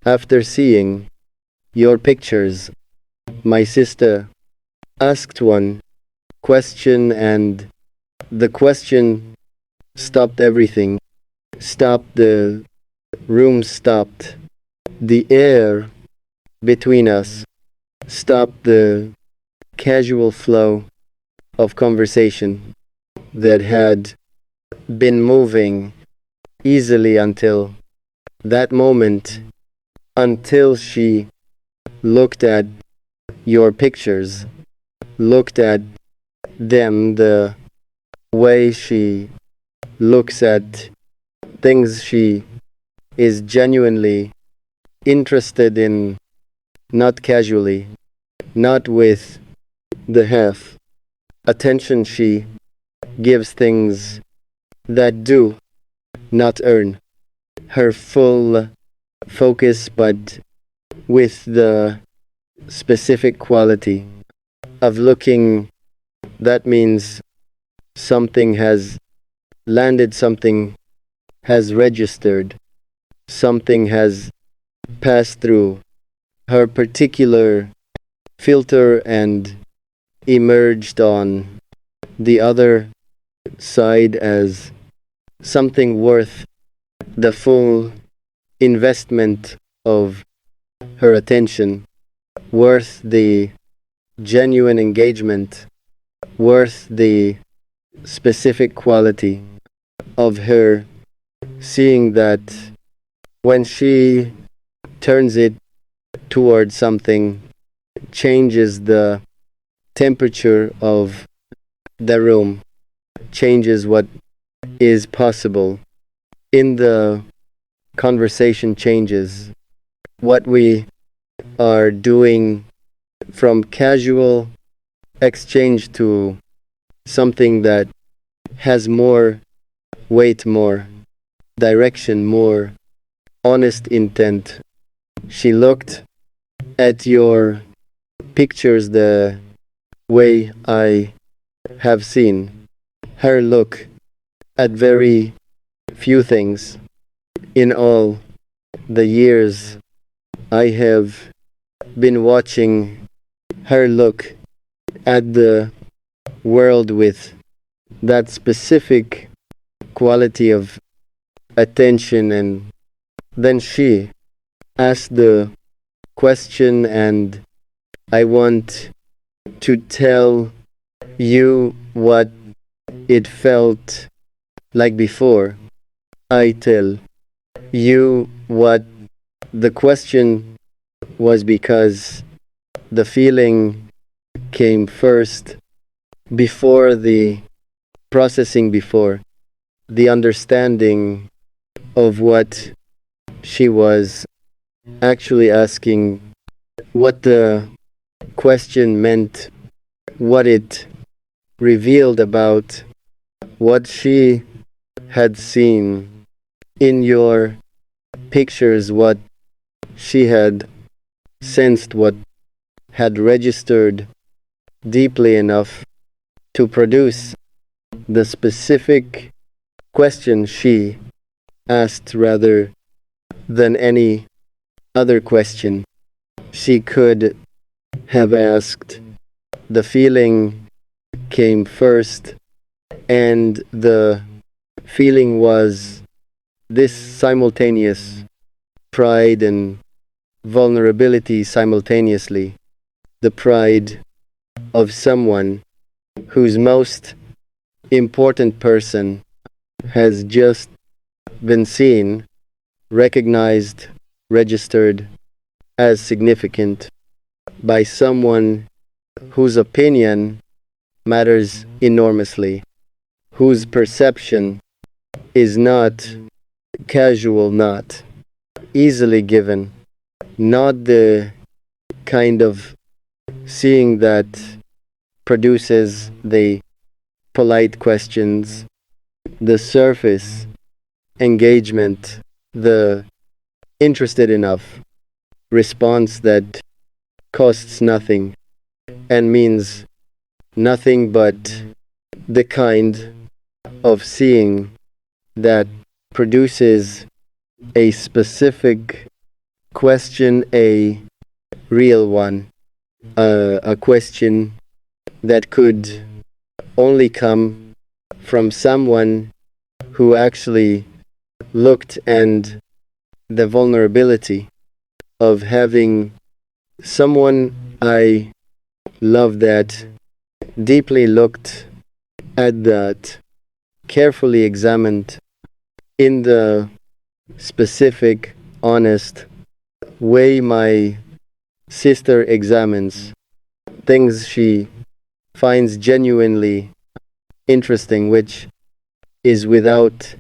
After seeing your pictures, my sister asked one question, and the question stopped everything. Stopped the room, stopped the air between us, stopped the casual flow of conversation that had been moving easily until that moment, until she looked at your pictures, looked at them the way she looks at things she is genuinely interested in, not casually, not with the half attention she gives things that do not earn her full focus, but with the specific quality of looking that means something has landed, something has registered, something has passed through her particular filter and emerged on the other side as something worth the full investment of her attention, worth the genuine engagement, worth the specific quality of her seeing that when she turns it towards something, changes the temperature of the room, changes what is possible in the conversation, changes what we are doing from casual exchange to something that has more weight, more direction, more honest intent. She looked at your pictures the way I have seen her look at very few things in all the years I have been watching her look at the world with that specific quality of attention. And then she asked the question, and I want to tell you what it felt like before I tell you what the question was, because the feeling came first before the processing, before the understanding of what she was actually asking, what the question meant, what it revealed about what she had seen in your pictures, what she had sensed, what had registered deeply enough to produce the specific question she asked rather than any other question she could have asked. The feeling came first, and the feeling was this simultaneous pride and vulnerability simultaneously. The pride of someone whose most important person has just been seen, recognized, registered as significant by someone whose opinion matters enormously, whose perception is not casual, not easily given, not the kind of seeing that produces the polite questions, the surface engagement, the interested enough response that costs nothing and means nothing, but the kind of seeing that produces a specific question, a real one, a question that could only come from someone who actually looked, and the vulnerability of having someone I love that deeply looked at that, carefully examined in the specific, honest way my sister examines things she finds genuinely interesting, which is without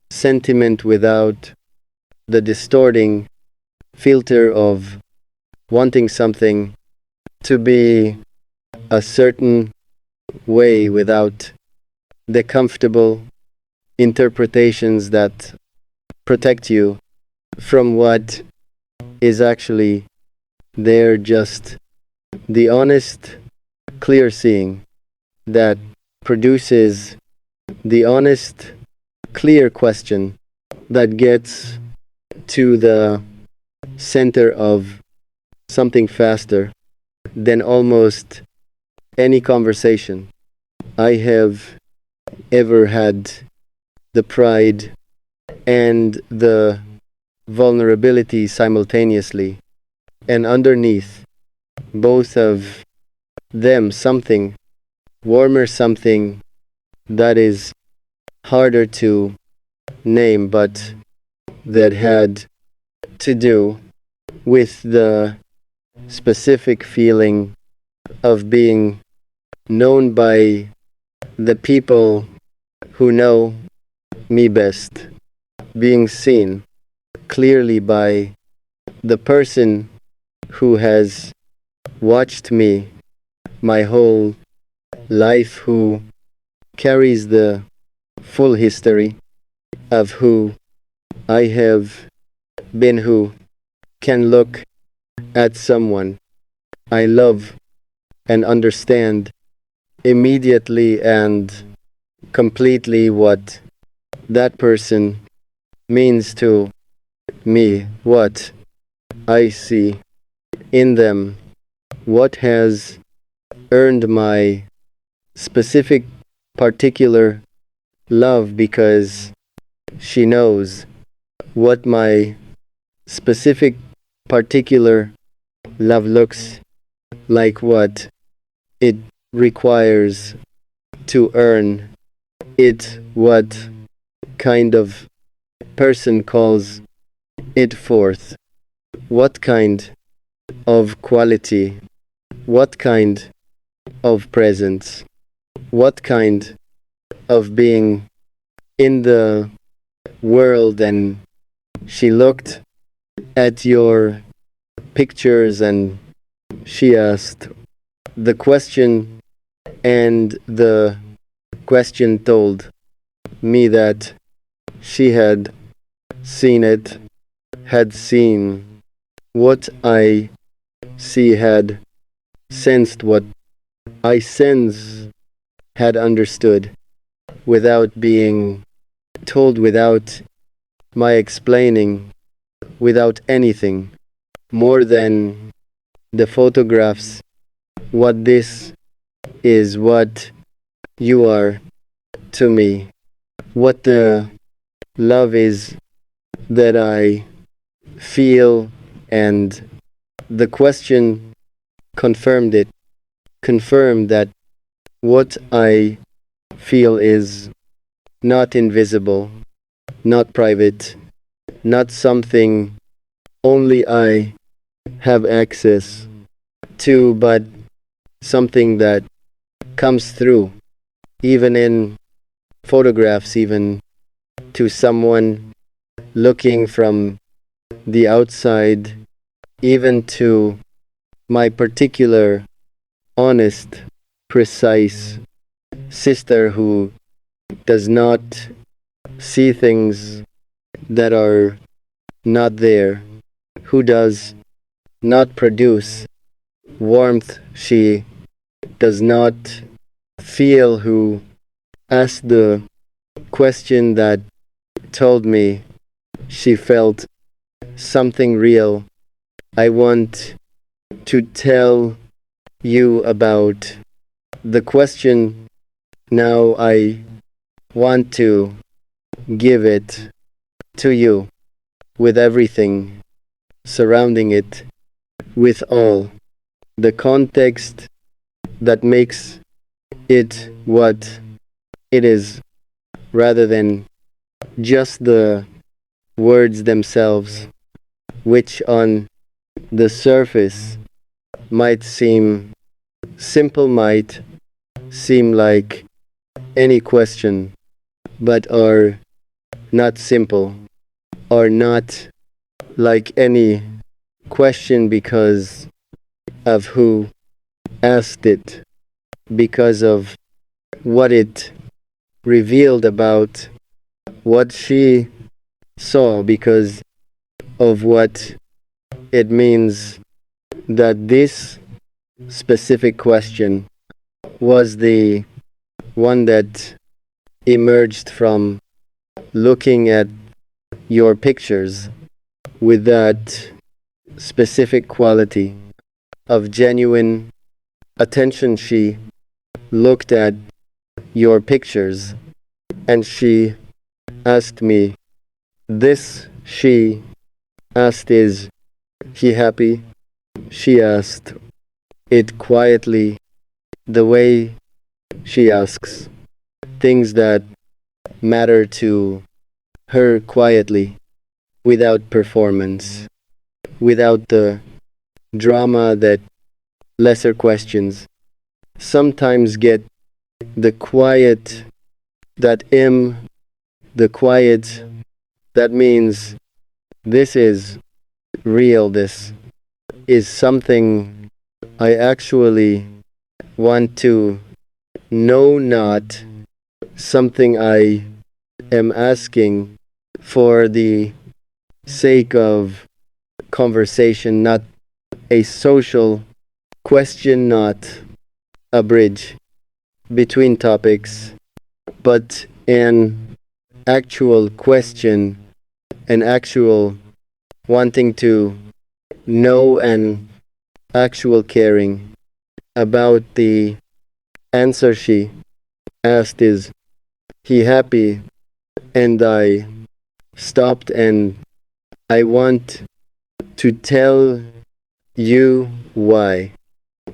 sentiment, without the distorting filter of wanting something to be a certain way, without the comfortable interpretations that protect you from what is actually there, just the honest, clear seeing that produces the honest, clear question that gets to the center of something faster than almost any conversation I have ever had. The pride and the vulnerability simultaneously, and underneath both of them, something warmer, something that is harder to name, but that had to do with the specific feeling of being known by the people who know me best, being seen clearly by the person who has watched me my whole life, who carries the full history of who I have been, who can look at someone I love and understand immediately and completely what that person means to me, what I see in them, what has earned my specific, particular love, because she knows what my specific, particular love looks like, what it requires to earn it, what kind of person calls it forth, what kind of quality, what kind of presence, what kind of being in the world. And she looked at your pictures and she asked the question, and the question told me that she had seen it, had seen what I see, had sensed what I sense, had understood without being told, without my explaining, without anything more than the photographs, what this is, what you are to me, what the love is that I feel. And the question confirmed it, confirmed that what I feel is not invisible, not private, not something only I have access to, but something that comes through, even in photographs, even to someone looking from the outside, even to my particular, honest, precise sister who does not see things that are not there, who does not produce warmth she does not feel, who asked the question that told me she felt something real I want to tell you about the question. Now I want to give it to you with everything surrounding it, with all the context that makes it what it is, rather than just the words themselves, which on the surface might seem simple, might seem like any question, but are not simple, are not like any question because of who asked it, because of what it revealed about what she saw, because of what it means that this specific question was the one that emerged from looking at your pictures with that specific quality of genuine attention. She looked at your pictures and she asked me this. She asked, is he happy? She asked it quietly, the way she asks things that matter to her quietly, without performance, without the drama that lesser questions sometimes get. The quiet that the quiet that means this is real, this is something I actually want to know, not something I am asking for the sake of conversation, not a social question, not a bridge between topics, but an actual question, an actual wanting to know, and actual caring about the answer she asked, is he happy? And I stopped and I want to tell you why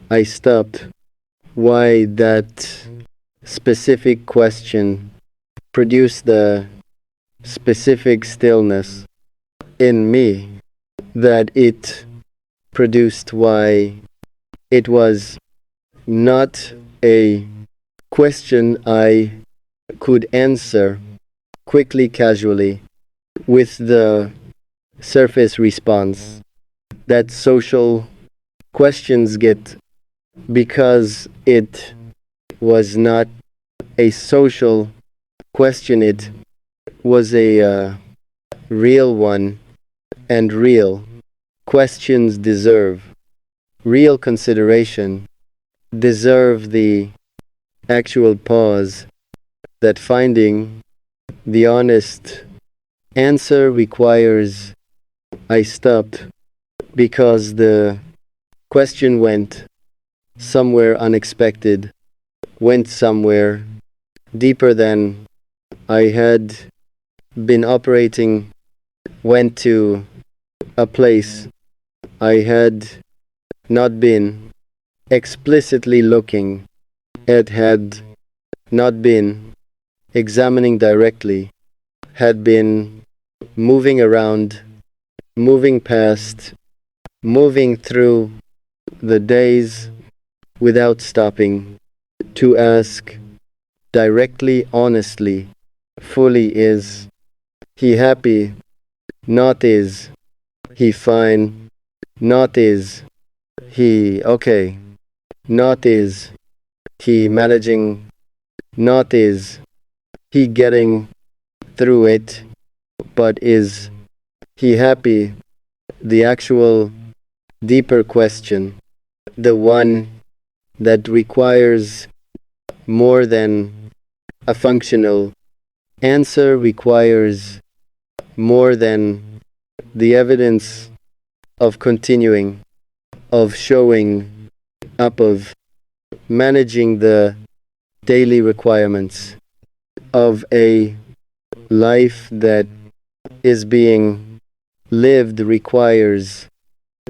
I stopped, why that specific question produced the specific stillness in me that it produced, why it was not a question I could answer quickly, casually, with the surface response that social questions get, because it was not a social question, it was a real one, and real questions deserve real consideration, deserve the actual pause that finding the honest answer requires. I stopped because the question went somewhere unexpected, went somewhere deeper than I had been operating, went to a place I had not been explicitly looking at, had not been examining directly, had been moving around, moving past, moving through the days without stopping to ask directly, honestly, fully, is he happy? Not is he fine? Not is he okay? Not is he managing? Not is he getting through it? But is he happy? The actual deeper question, the one that requires more than a functional answer, requires more than the evidence of continuing, of showing up, of managing the daily requirements of a life that is being lived requires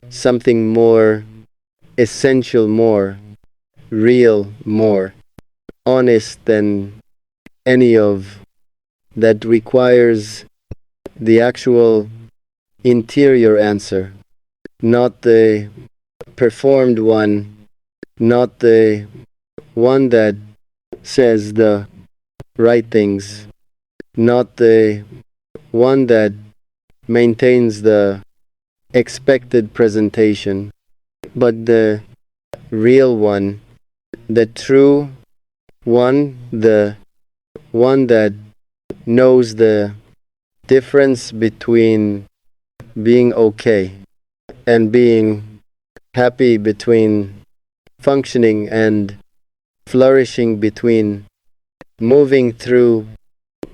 something more essential, more real, more honest than any of that requires the actual interior answer, not the performed one, not the one that says the right things, not the one that maintains the expected presentation, but the real one, the true one, the one that knows the difference between being okay and being happy, between functioning and flourishing, between moving through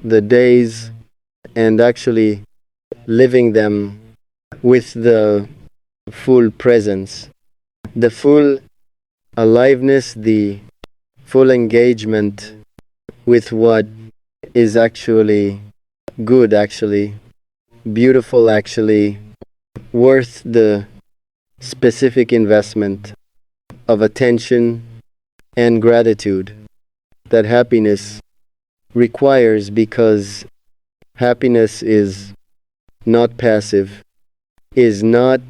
the days and actually living them with the full presence, the full aliveness, the full engagement with what is actually good, actually beautiful, actually worth the specific investment of attention and gratitude that happiness requires, because happiness is not passive, is not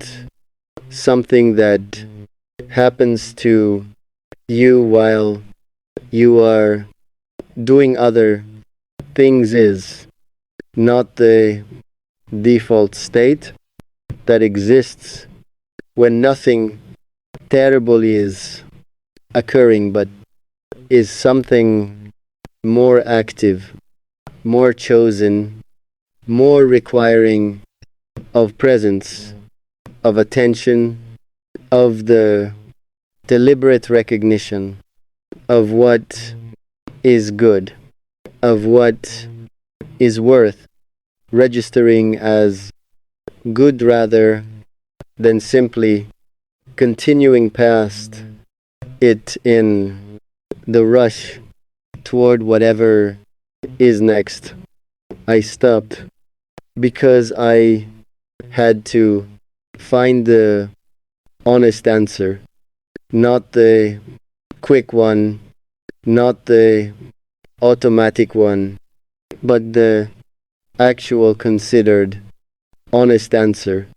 something that happens to you while you are doing other things, is not the default state that exists when nothing terrible is occurring, but is something more active, more chosen, more requiring of presence, of attention, of the deliberate recognition of what is good, of what is worth registering as good, rather than simply continuing past it in the rush toward whatever is next. I stopped because I had to find the honest answer, not the quick one, not the automatic one, but the actual considered honest answer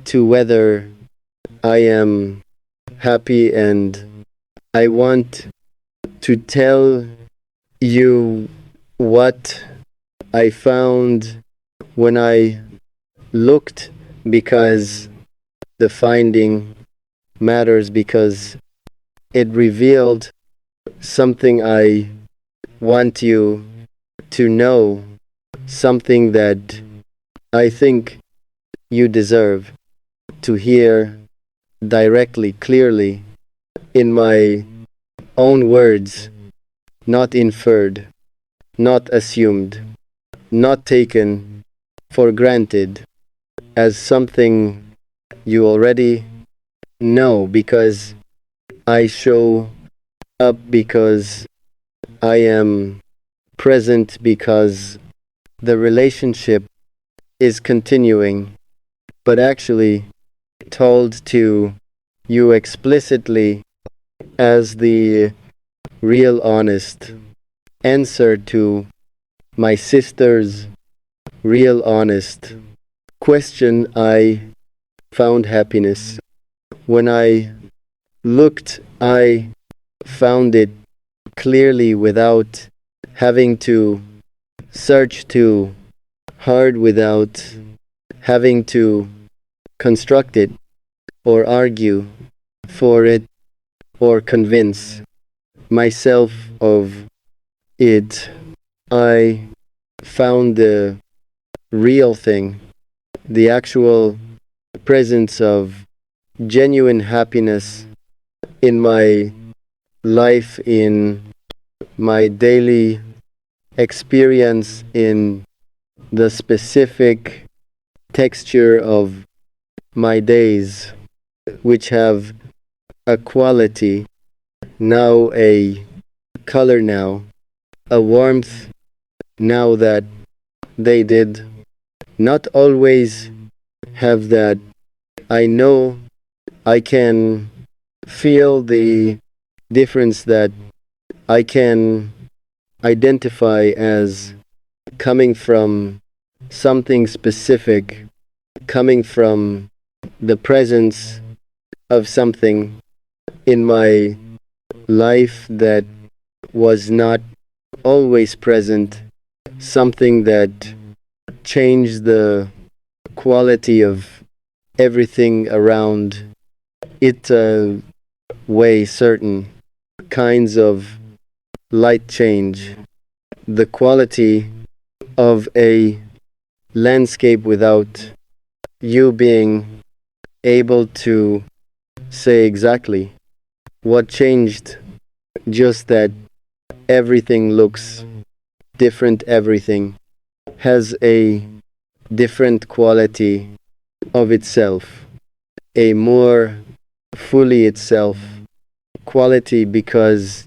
to whether I am happy. And I want to tell you what I found when I looked, because the finding matters, because it revealed something I want you to know, something that I think you deserve to hear directly, clearly, in my own words, not inferred, not assumed, not taken for granted as something you already know, because I show up, because I am present, because the relationship is continuing, but actually told to you explicitly as the real honest answer to my sister's real honest question. I found happiness. When I looked, I found it clearly without having to search too hard, without having to construct it or argue for it or convince myself of it. I found the real thing, the actual presence of genuine happiness in my life, in my daily experience, in the specific texture of my days, which have a quality, now a color, now a warmth, now that they did not always have that. I know I can feel the difference that I can identify as coming from something specific, coming from the presence of something in my life that was not always present, something that changed the quality of everything around it, way certain kinds of light change, the quality of a landscape without you being able to say exactly what changed, just that everything looks different, everything has a different quality of itself, a more fully itself quality because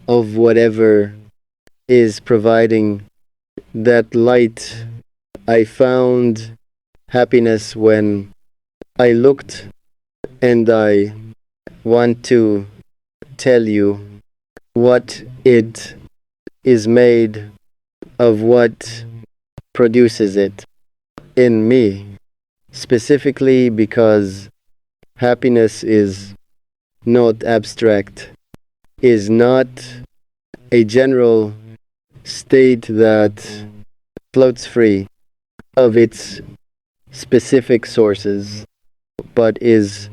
of whatever is providing that light. I found happiness when I looked, and I want to tell you what it is made of, what produces it in me, specifically because happiness is not abstract, is not a general state that floats free of its specific sources, but is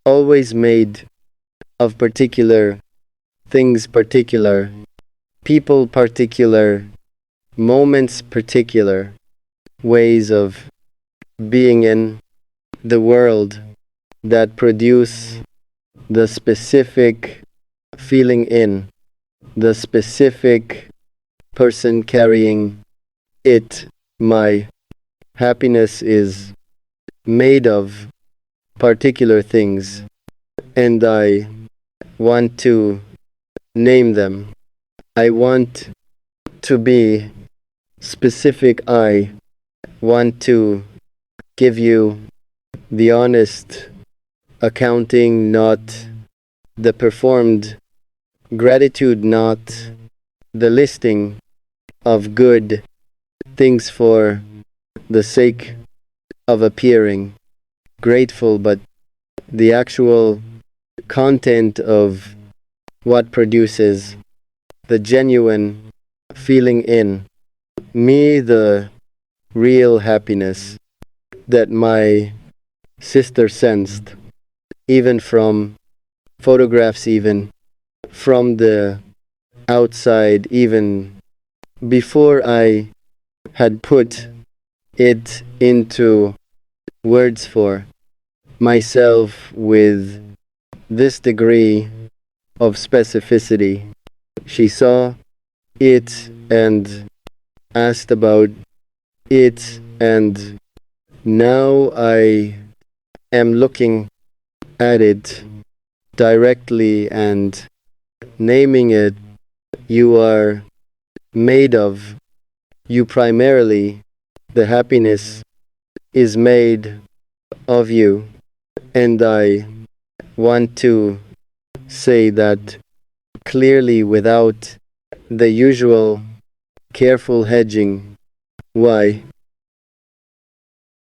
always made of particular things, particular people, particular moments, particular ways of being in the world that produce the specific feeling in the specific person carrying it. My happiness is made of particular things, and I want to name them. I want to be specific. I want to give you the honest accounting, not the performed gratitude, not the listing of good things for the sake of appearing grateful, but the actual content of what produces the genuine feeling in me, the real happiness that my sister sensed, even from photographs, even from the outside, even before I had put it into words for myself with this degree of specificity. She saw it and asked about it, and now I am looking at it directly and naming it. You are made of, you primarily, the happiness is made of you. And I want to say that clearly without the usual careful hedging. Why?